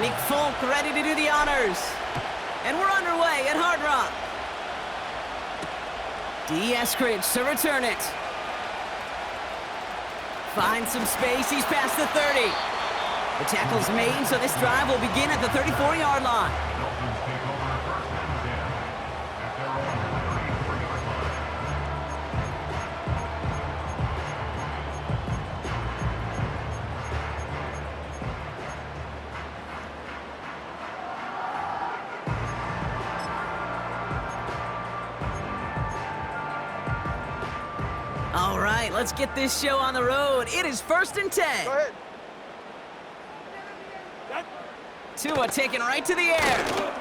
Nick Folk ready to do the honors. And we're underway at Hard Rock. D. Eskridge to return it. Finds some space. He's past the 30. The tackle's made, so this drive will begin at the 34-yard line. All right, let's get this show on the road. It is 1st and 10. Go ahead. Tua taken right to the air.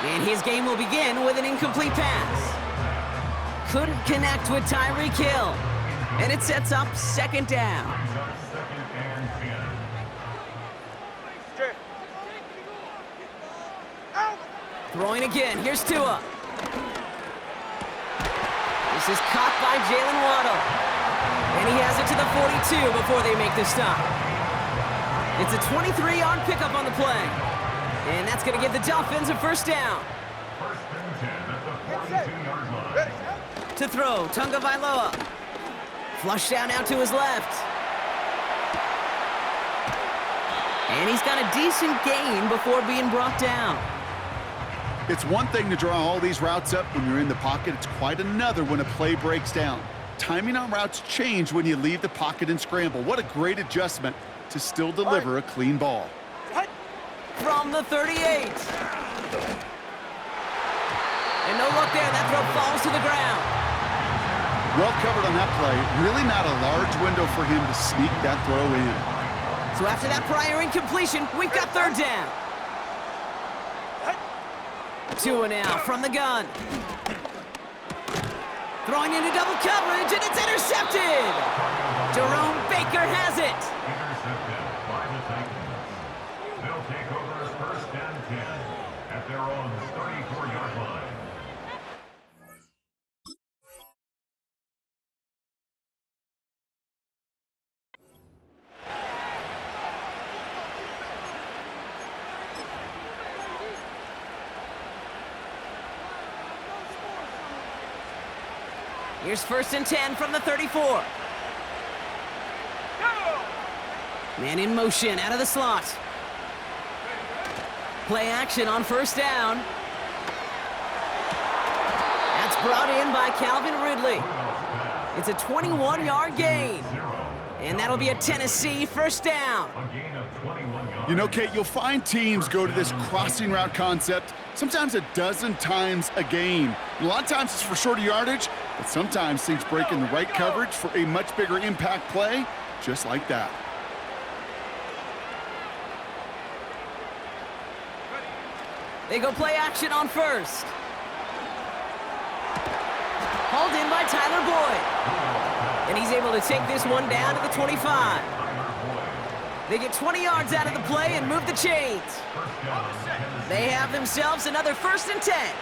And his game will begin with an incomplete pass. Couldn't connect with Tyreek Hill. And it sets up 2nd down. Throwing again. Here's Tua. This is caught by Jalen Waddle. And he has it to the 42 before they make the stop. It's a 23-yard pickup on the play. And that's going to give the Dolphins a 1st down. 1st and 10 at the 42-yard line. To throw, Tunga Vailoa. Flush down out to his left. And he's got a decent gain before being brought down. It's one thing to draw all these routes up when you're in the pocket. It's quite another when a play breaks down. Timing on routes change when you leave the pocket and scramble. What a great adjustment to still deliver a clean ball. From the 38. And no look there. That throw falls to the ground. Well covered on that play. Really not a large window for him to sneak that throw in. So after that prior incompletion, we've got 3rd down. Tua now from the gun. Throwing into double coverage, and it's intercepted. Jerome Baker has it. Intercepted by the Titans. They'll take over as 1st and 10 at their own 34-yard line. Here's 1st and 10 from the 34. Man in motion out of the slot. Play action on 1st down. That's brought in by Calvin Ridley. It's a 21-yard gain. And that'll be a Tennessee 1st down. You know, Kate, you'll find teams go to this crossing route concept sometimes a dozen times a game. And a lot of times it's for shorter yardage, but sometimes things break in the right coverage for a much bigger impact play, just like that. They go play action on 1st. Hauled in by Tyler Boyd. And he's able to take this one down to the 25. They get 20 yards out of the play and move the chains. They have themselves another 1st and 10.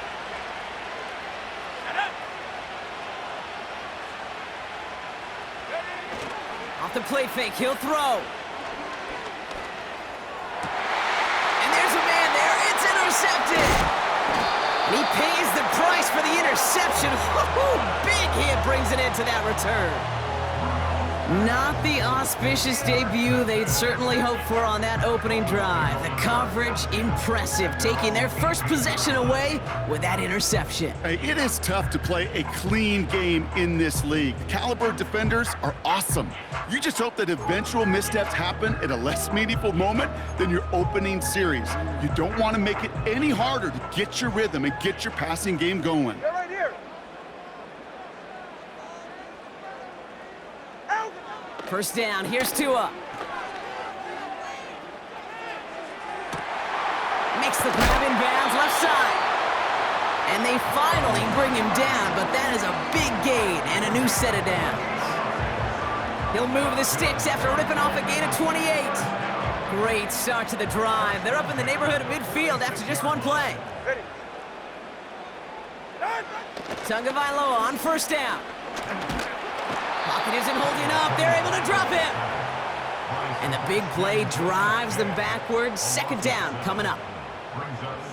Off the play fake, he'll throw. And there's a man there, it's intercepted. And he pays the price for the interception. Big hit brings it into that return. Not the auspicious debut they'd certainly hoped for on that opening drive. The coverage, impressive, taking their first possession away with that interception. Hey, it is tough to play a clean game in this league. The caliber defenders are awesome. You just hope that eventual missteps happen at a less meaningful moment than your opening series. You don't want to make it any harder to get your rhythm and get your passing game going. They're right here. 1st down, here's Tua. Makes the grab in bounds, left side. And they finally bring him down, but that is a big gain and a new set of downs. He'll move the sticks after ripping off a gain of 28. Great start to the drive. They're up in the neighborhood of midfield after just one play. Ready. Tunga Vailoa on 1st down. Pocket isn't holding up. They're able to drop him. And the big play drives them backwards. Second down coming up.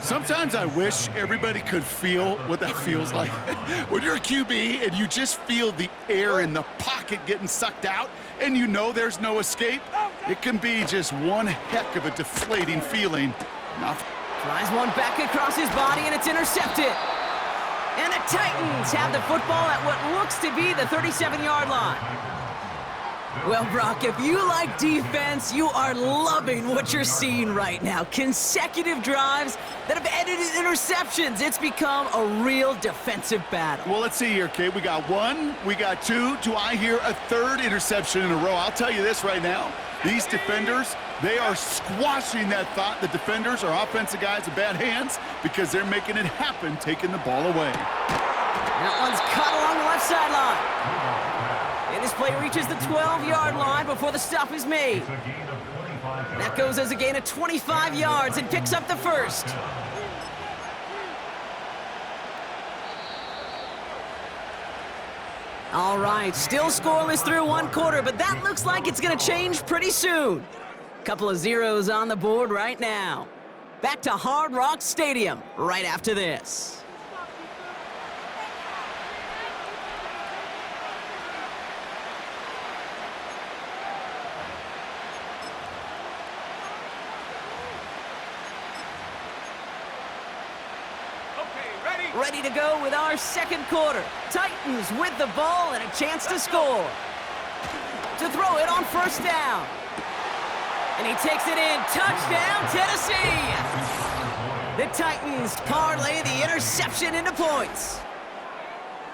Sometimes I wish everybody could feel what that feels like. When you're a QB and you just feel the air in the pocket getting sucked out and you know there's no escape, it can be just one heck of a deflating feeling. Flies one back across his body, and it's intercepted. And the Titans have the football at what looks to be the 37-yard line. Well, Brock, if you like defense, you are loving what you're seeing right now. Consecutive drives that have ended in interceptions. It's become a real defensive battle. Well, let's see here, Kate. We got one, we got two. Do I hear a third interception in a row? I'll tell you this right now. These defenders, they are squashing that thought. The defenders are offensive guys with bad hands because they're making it happen, taking the ball away. That one's caught along the left sideline. And this play reaches the 12-yard line before the stop is made. That goes as a gain of 25 yards and picks up the first. All right, still scoreless through one quarter, but that looks like it's going to change pretty soon. Couple of zeros on the board right now. Back to Hard Rock Stadium right after this. Ready to go with our second quarter. Titans with the ball and a chance to score. To throw it on first down. And he takes it in. Touchdown, Tennessee! The Titans parlay the interception into points.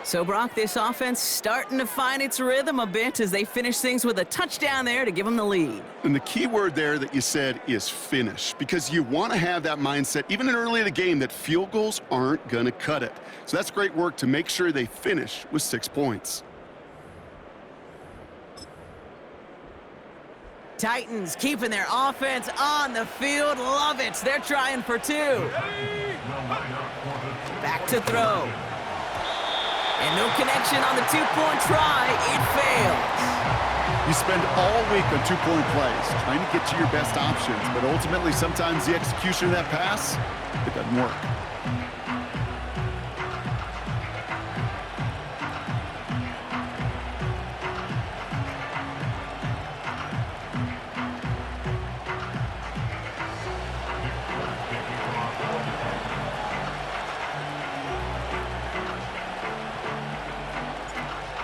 So, Brock, this offense starting to find its rhythm a bit as they finish things with a touchdown there to give them the lead. And the key word there that you said is finish, because you want to have that mindset, even in early in the game, that field goals aren't going to cut it. So that's great work to make sure they finish with 6 points. Titans keeping their offense on the field. Love it. They're trying for 2. Back to throw. And no connection on the 2-point try. It fails. You spend all week on 2-point plays trying to get to your best options, but ultimately sometimes the execution of that pass, it doesn't work.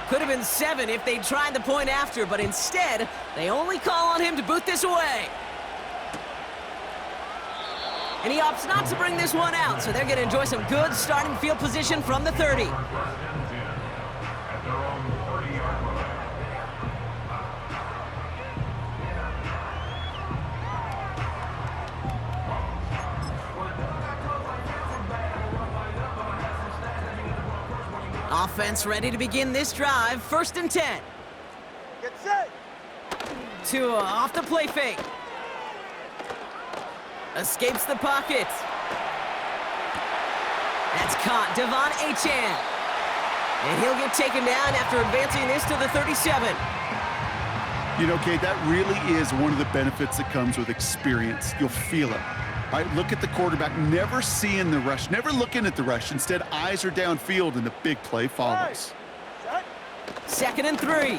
Could have been 7 if they tried the point after, but instead, they only call on him to boot this away. And he opts not to bring this one out, so they're going to enjoy some good starting field position from the 30. Offense ready to begin this drive. 1st and 10. Get set. Tua off the play fake. Escapes the pocket. That's caught. Devon Achane. And he'll get taken down after advancing this to the 37. You know, Kate, that really is one of the benefits that comes with experience. You'll feel it. All right, look at the quarterback, never seeing the rush, never looking at the rush. Instead, eyes are downfield, and the big play follows. 2nd and 3.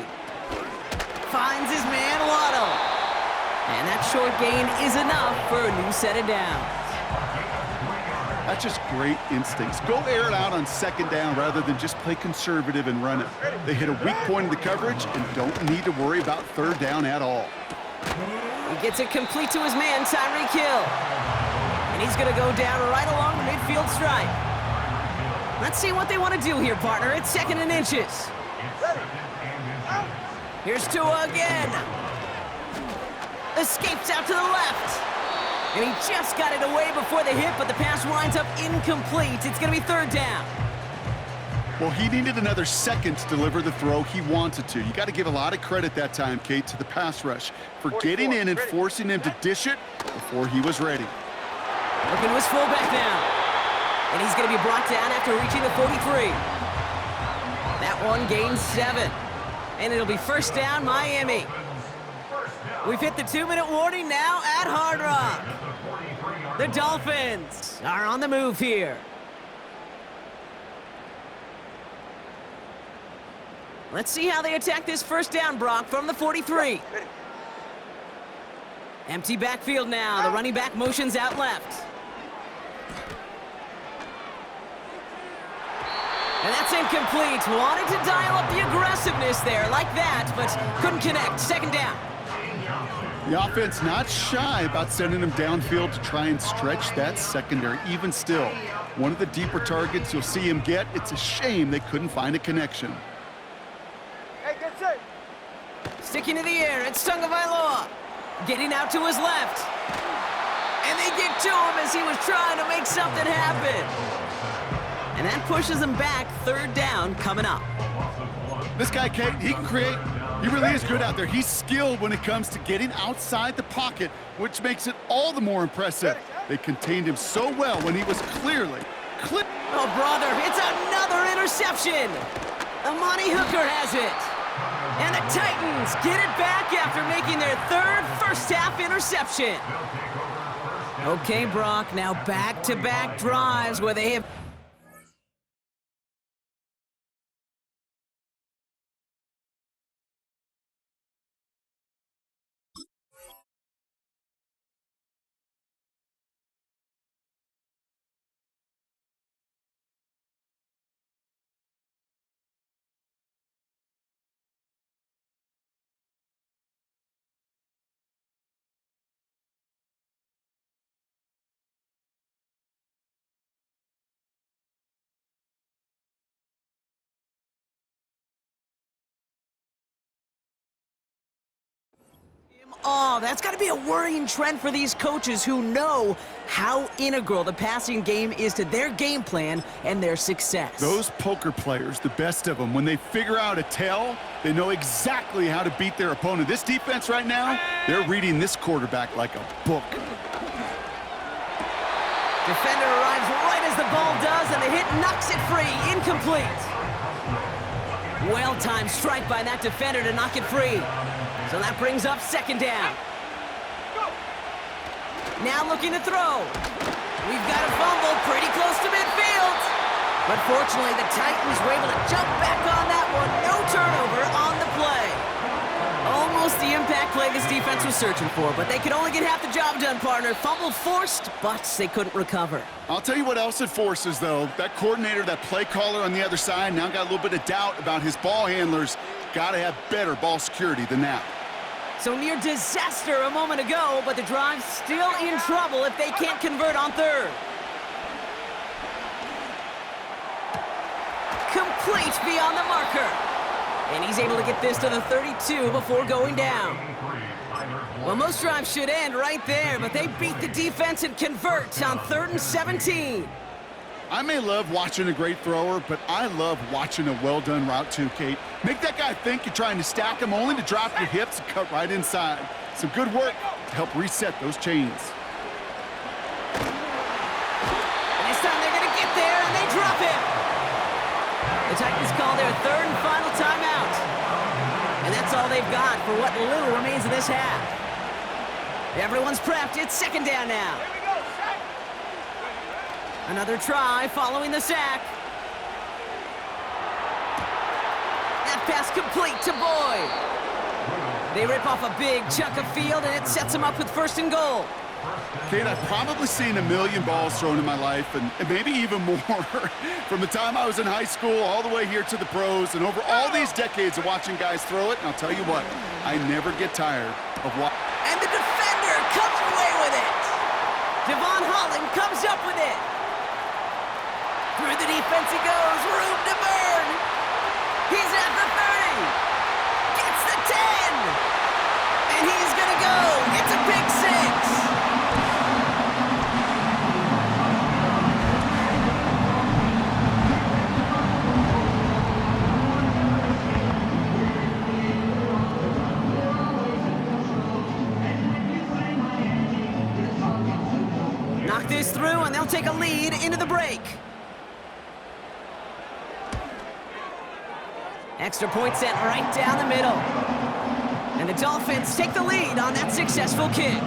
Finds his man, Waddle. And that short gain is enough for a new set of downs. That's just great instincts. Go air it out on 2nd down rather than just play conservative and run it. They hit a weak point in the coverage and don't need to worry about 3rd down at all. He gets it complete to his man, Tyreek Hill. And he's going to go down right along the midfield stripe. Let's see what they want to do here, partner. It's 2nd and inches. Here's Tua again. Escapes out to the left. And he just got it away before the hit, but the pass winds up incomplete. It's going to be 3rd down. Well, he needed another second to deliver the throw he wanted to. You got to give a lot of credit that time, Kate, to the pass rush for getting in and forcing him to dish it before he was ready. Looking to his fullback now. And he's going to be brought down after reaching the 43. That one gains 7. And it'll be 1st down, Miami. We've hit the 2-minute warning now at Hard Rock. The Dolphins are on the move here. Let's see how they attack this first down, Brock, from the 43. Empty backfield now. The running back motions out left. And that's incomplete. Wanted to dial up the aggressiveness there like that, but couldn't connect. Second down. The offense not shy about sending him downfield to try and stretch that secondary. Even still, one of the deeper targets you'll see him get. It's a shame they couldn't find a connection. Hey, get set. Sticking to the air, it's Tagovailoa. Getting out to his left. And they get to him as he was trying to make something happen. And that pushes him back. Third down coming up. This guy, Kate, he can create. He really is good out there. He's skilled when it comes to getting outside the pocket, which makes it all the more impressive. They contained him so well when he was clearly. Oh, brother, it's another interception. Amani Hooker has it. And the Titans get it back after making their third first-half interception. Okay, Brock, now back-to-back drives where they have... Oh, that's got to be a worrying trend for these coaches who know how integral the passing game is to their game plan and their success. Those poker players, the best of them, when they figure out a tell, they know exactly how to beat their opponent. This defense right now, they're reading this quarterback like a book. Defender arrives right as the ball does, and the hit knocks it free. Incomplete. Well-timed strike by that defender to knock it free. So that brings up second down. Now looking to throw. We've got a fumble pretty close to midfield. But fortunately, the Titans were able to jump back on that one. No turnover on the play. Almost the impact play this defense was searching for, but they could only get half the job done, partner. Fumble forced, but they couldn't recover. I'll tell you what else it forces, though. That coordinator, that play caller on the other side, now got a little bit of doubt about his ball handlers. Got to have better ball security than that. So near disaster a moment ago, but the drive's still in trouble if they can't convert on third. Complete beyond the marker. And he's able to get this to the 32 before going down. Well, most drives should end right there, but they beat the defense and convert on 3rd and 17. I may love watching a great thrower, but I love watching a well-done route too, Kate. Make that guy think you're trying to stack him only to drop your hips and cut right inside. Some good work to help reset those chains. And this time they're going to get there, and they drop him. The Titans call their 3rd and final timeout. And that's all they've got for what little remains of this half. Everyone's prepped. It's second down now. Another try following the sack. That pass complete to Boyd. They rip off a big chunk of field, and it sets them up with 1st and goal. Kate, I've probably seen a million balls thrown in my life, and maybe even more. From the time I was in high school all the way here to the pros, and over all these decades of watching guys throw it, and I'll tell you what, I never get tired of watching. And the defender comes away with it. Devon Holland comes up with it. Through the defense he goes, room to burn. He's at the 30. Gets the 10. And he's gonna go. It's a big 6. Knock this through and they'll take a lead into the break. Extra point set right down the middle. And the Dolphins take the lead on that successful kick.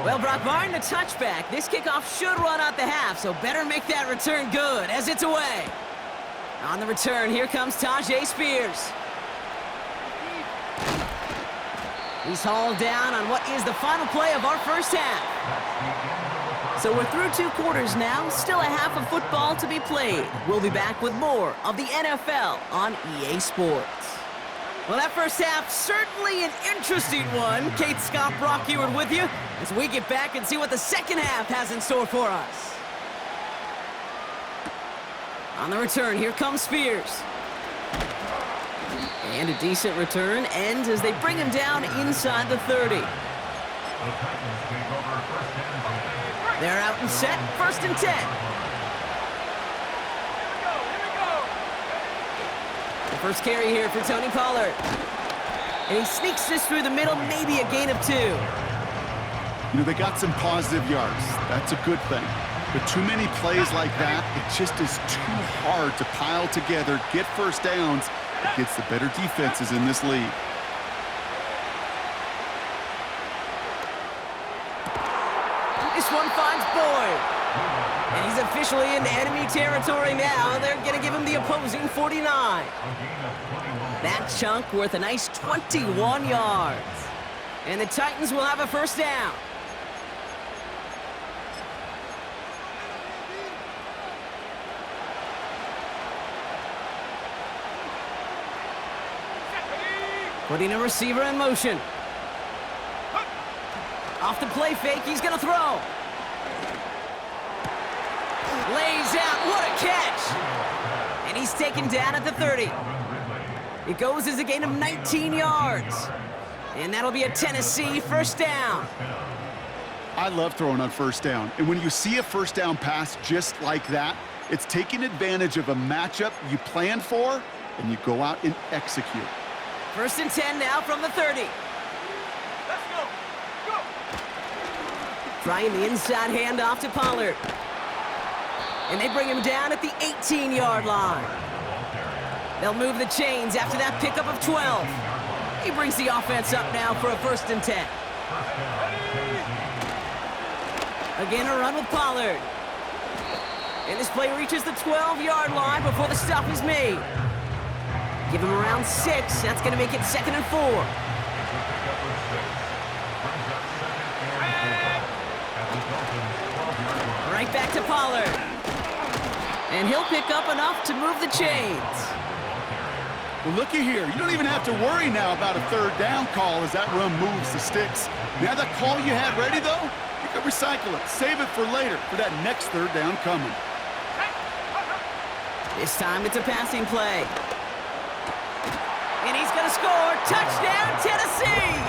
Well, Brock, barring the touchback, this kickoff should run out the half, so better make that return good as it's away. On the return, here comes Tajay Spears. He's hauled down on what is the final play of our first half. So we're through 2 quarters now, still a half of football to be played. We'll be back with more of the NFL on EA Sports. Well, that first half, certainly an interesting one. Kate, Scott, Brock Ewart with you as we get back and see what the second half has in store for us. On the return, here comes Spears. And a decent return ends as they bring him down inside the 30. They're out and set, 1st and 10. The first carry here for Tony Pollard. And he sneaks this through the middle, maybe a gain of 2. You know, they got some positive yards. That's a good thing. But too many plays like that, it just is too hard to pile together, get first downs against the better defenses in this league. This one finds Boyd. And he's officially in enemy territory now. They're going to give him the opposing 49. That chunk worth a nice 21 yards. And the Titans will have a first down. Putting a receiver in motion. Off the play fake, he's going to throw. Lays out, what a catch! And he's taken down at the 30. It goes as a gain of 19 yards. And that'll be a Tennessee first down. I love throwing on first down. And when you see a first down pass just like that, it's taking advantage of a matchup you planned for, and you go out and execute. 1st and 10 now from the 30. Let's go. Go. Trying the inside handoff to Pollard. And they bring him down at the 18-yard line. They'll move the chains after that pickup of 12. He brings the offense up now for a 1st and 10. Again, a run with Pollard. And this play reaches the 12-yard line before the stop is made. Give him around 6. That's going to make it 2nd and 4. Right back to Pollard. And he'll pick up enough to move the chains. Well, looky here. You don't even have to worry now about a 3rd down call as that run moves the sticks. Now that call you had ready, though, you can recycle it. Save it for later for that next 3rd down coming. This time it's a passing play. And he's going to score. Touchdown, Tennessee!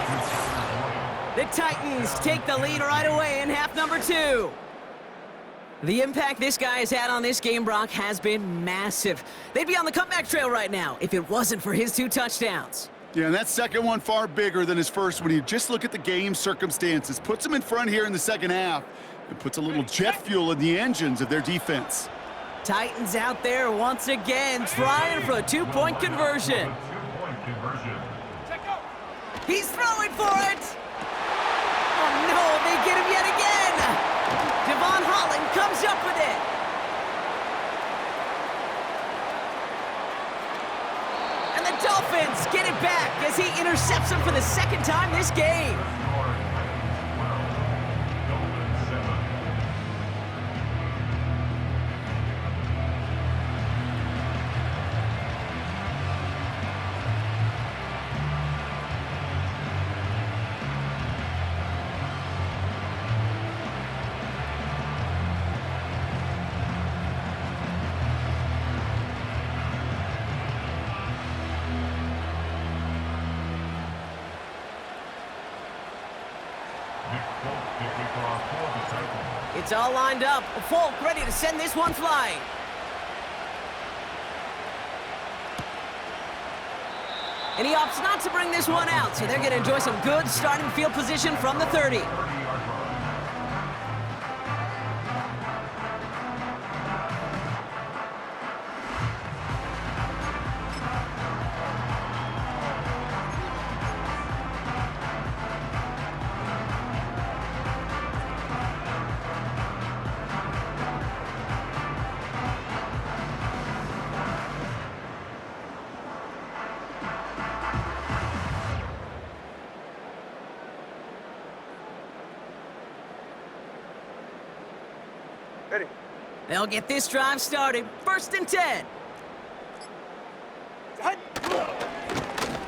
The Titans take the lead right away in half number 2. The impact this guy has had on this game, Brock, has been massive. They'd be on the comeback trail right now if it wasn't for his 2 touchdowns. Yeah, and that second one far bigger than his first when you just look at the game circumstances. Puts them in front here in the second half and puts a little jet fuel in the engines of their defense. Titans out there once again trying for a 2-point conversion. He's throwing for it! Oh no, they get him yet again! Devon Holland comes up with it! And the Dolphins get it back as he intercepts him for the 2nd time this game. It's all lined up. Folk ready to send this one flying. And he opts not to bring this one out, so they're going to enjoy some good starting field position from the 30. They'll get this drive started. 1st and 10.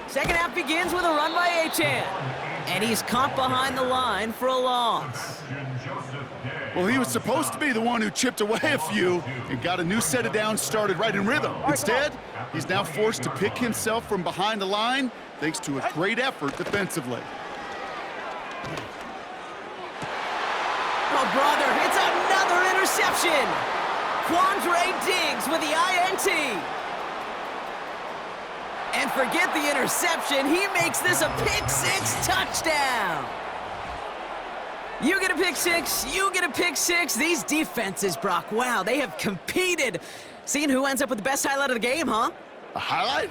Second half begins with a run by Achan. And he's caught behind the line for a loss. Well, he was supposed to be the one who chipped away a few and got a new set of downs started right in rhythm. Instead, he's now forced to pick himself from behind the line thanks to a great effort defensively. Oh, brother, it's another interception. Quandre Diggs with the INT. And forget the interception, he makes this a pick-6 touchdown. You get a pick-6, you get a pick-6. These defenses, Brock, wow, they have competed. Seeing who ends up with the best highlight of the game, huh? A highlight?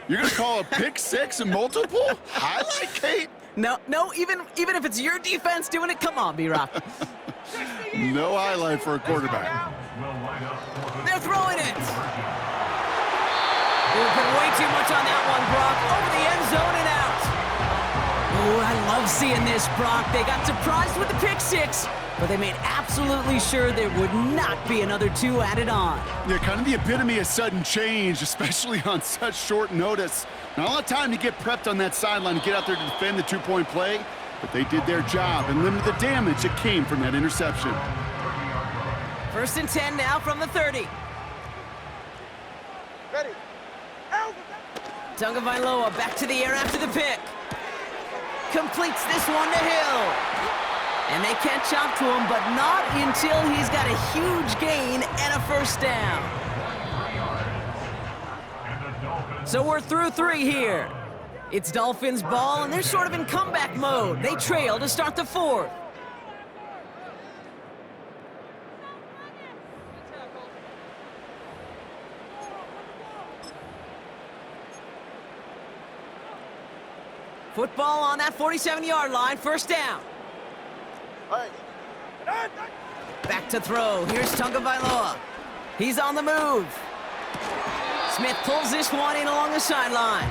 You're going to call a pick-6 and multiple? Highlight, Kate? No, even if it's your defense doing it, come on, B-Rock. No highlight for a quarterback. They're throwing it. There's been way too much on that one, Brock. Over the end zone and out. Oh, I love seeing this, Brock. They got surprised with the pick-6, but they made absolutely sure there would not be another 2 added on. Yeah, kind of the epitome of sudden change, especially on such short notice. Not a lot of time to get prepped on that sideline and get out there to defend the 2-point play, but they did their job and limited the damage that came from that interception. 1st and 10 now from the 30. Ready. Tagovailoa back to the air after the pick. Completes this one to Hill. And they catch up to him, but not until he's got a huge gain and a 1st down. So we're through 3 here. It's Dolphins ball, and they're sort of in comeback mode. They trail to start the 4th. Football on that 47-yard line, 1st down. Back to throw. Here's Tagovailoa. He's on the move. Smith pulls this one in along the sideline.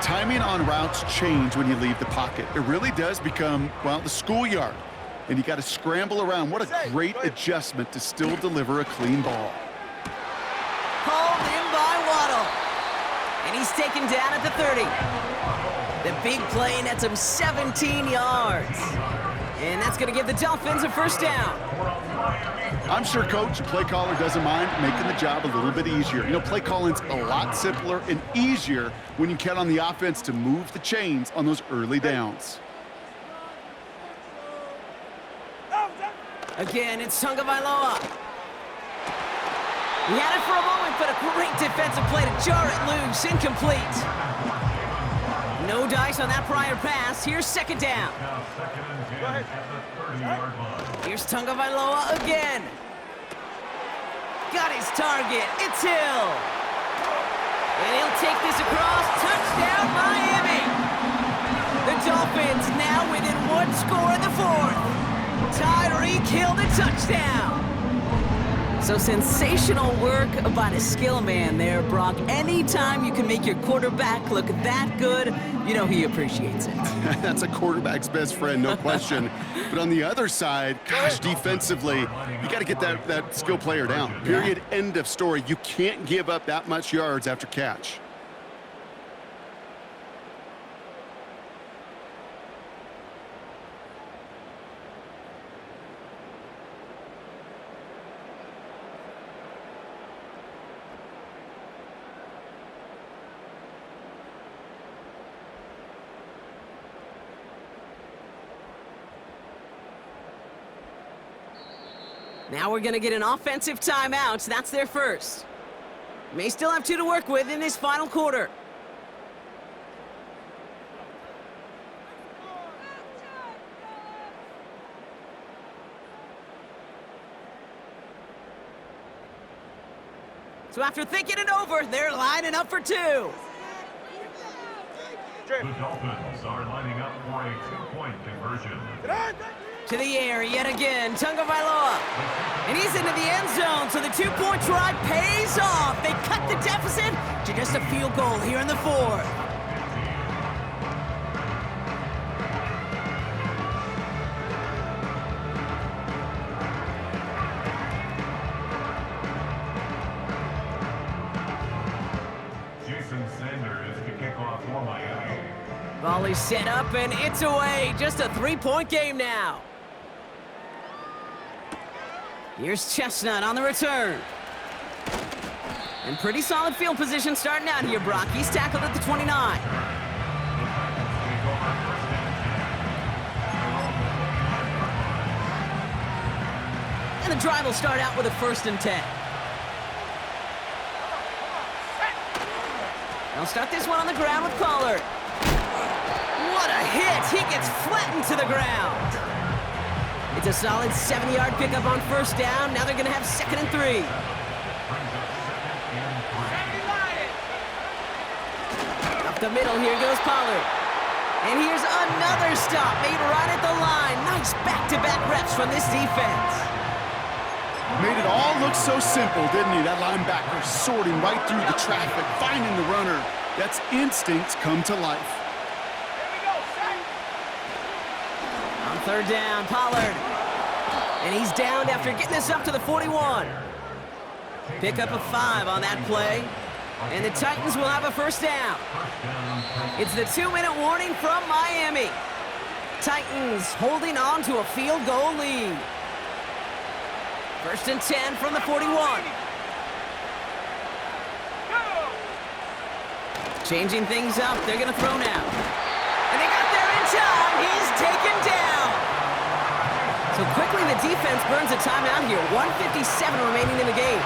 Timing on routes change when you leave the pocket. It really does become, well, the schoolyard. And you got to scramble around. What a great adjustment to still deliver a clean ball. Called in by Waddle. And he's taken down at the 30. The big play nets him 17 yards. And that's going to give the Dolphins a 1st down. I'm sure Coach, play caller, doesn't mind making the job a little bit easier. You know, play calling's a lot simpler and easier when you count on the offense to move the chains on those early downs. Again, it's Tagovailoa. He had it for a moment, but a great defensive play to jar it loose. Incomplete. No dice on that prior pass. Here's 2nd down. Here's Tagovailoa again. Got his target. It's Hill. And he'll take this across. Touchdown, Miami. The Dolphins now within 1 score in the 4th. Tyreek Hill the touchdown. So sensational work by the skill man there, Brock. Anytime you can make your quarterback look that good, you know he appreciates it. That's a quarterback's best friend, no question. But on the other side, gosh, defensively, you got to get that skill player down. Period, end of story. You can't give up that much yards after catch. Now we're going to get an offensive timeout. That's their first. May still have 2 to work with in this final quarter. So after thinking it over, they're lining up for 2. The Dolphins are lining up for a 2-point conversion. To the air yet again, Tagovailoa. And he's into the end zone, so the 2-point try pays off. They cut the deficit to just a field goal here in the 4th. Volley set up, and it's away. Just a three-point game now. Here's Chestnut on the return. And pretty solid field position starting out here, Brock. He's tackled at the 29. And the drive will start out with a 1st and 10. They'll start this one on the ground with Pollard. What a hit! He gets flattened to the ground. It's a solid 70-yard pickup on 1st down. Now they're going to have 2nd and 3. Up the middle, here goes Pollard. And here's another stop made right at the line. Nice back-to-back reps from this defense. Made it all look so simple, didn't he? That linebacker sorting right through the traffic, finding the runner. That's instinct come to life. On 3rd down, Pollard. And he's downed after getting this up to the 41. Pick up a 5 on that play. And the Titans will have a 1st down. It's the 2-minute warning from Miami. Titans holding on to a field goal lead. 1st and 10 from the 41. Changing things up, they're going to throw now. And they got there in time. He's taken down. So quickly the defense burns a timeout here. 1:57 remaining in the game.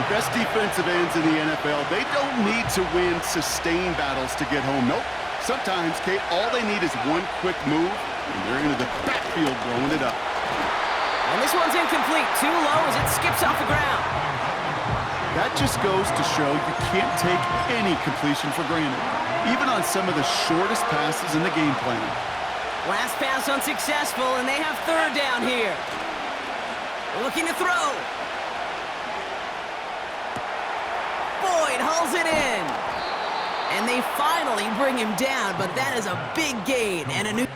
The best defensive ends in the NFL, they don't need to win sustained battles to get home. Nope. Sometimes, Kate, all they need is one quick move, and they're into the backfield blowing it up. And this one's incomplete. Too low as it skips off the ground. That just goes to show you can't take any completion for granted, even on some of the shortest passes in the game plan. Last pass unsuccessful, and they have 3rd down here. Looking to throw. Boyd hauls it in. And they finally bring him down, but that is a big gain and a new...